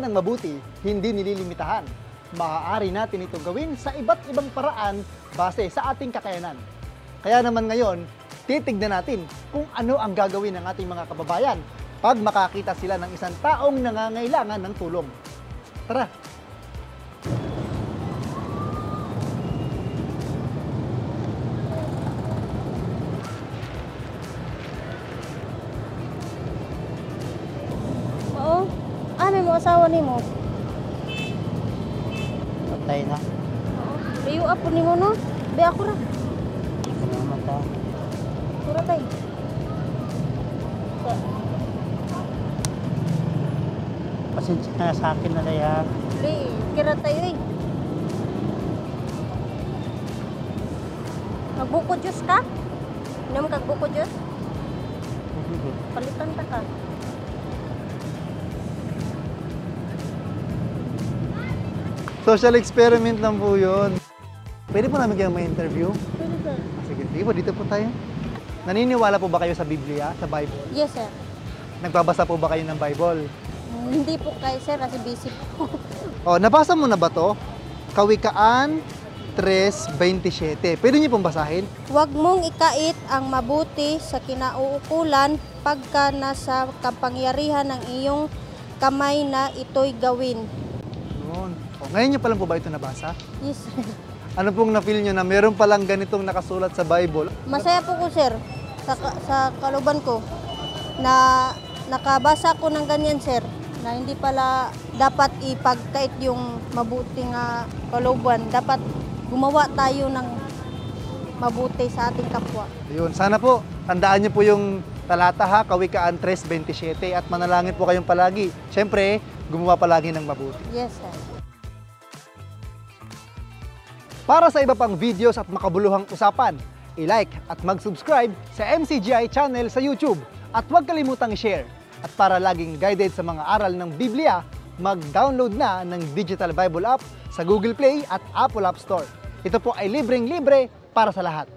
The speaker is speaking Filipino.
ng mabuti, hindi nililimitahan. Maaari natin itong gawin sa iba't ibang paraan base sa ating kakayanan. Kaya naman ngayon, titignan natin kung ano ang gagawin ng ating mga kababayan pag makakita sila ng isang taong nangangailangan ng tulong. Tara! Oo. Ano mo asawa ni mo? Patay na. Oo. Layo apo ni mo no? Be ako ra. Salamat ha. Pura tay. Pasensya na sa akin na day ha. Be, kira tayo eh. Magbuko juice ka? Inom kag buko juice? Palitan ta ka. Social experiment lang po yun. Pwede po namin kayong ma-interview? Pwede sir. Sige, sige po, dito po tayo. Naniniwala po ba kayo sa Biblia, sa Bible? Yes sir. Nagbabasa po ba kayo ng Bible? Hindi po kayo sir kasi busy po. O, nabasa mo na ba to? Kawikaan 3:27. Pwede niyo pong basahin? Huwag mong ikait ang mabuti sa kinauukulan pagka nasa kapangyarihan ng iyong kamay na ito'y gawin. Yun. O, ngayon niyo pa lang po ba ito nabasa? Yes sir. Ano pong na-feel niyo na meron palang ganitong nakasulat sa Bible? Masaya po ko sir sa kaluban ko na nakabasa ko ng ganyan sir na hindi pala dapat ipagkait yung mabuti nga kaluban. Dapat gumawa tayo ng mabuti sa ating kapwa. Ayun, sana po, tandaan niyo po yung talata ha, Kawikaan 3:27 at manalangin po kayong palagi. Siyempre, gumawa palagi ng mabuti. Yes sir. Para sa iba pang videos at makabuluhang usapan, i-like at mag-subscribe sa MCGI channel sa YouTube at huwag kalimutang i-share. At para laging guided sa mga aral ng Biblia, mag-download na ng Digital Bible App sa Google Play at Apple App Store. Ito po ay libreng-libre para sa lahat.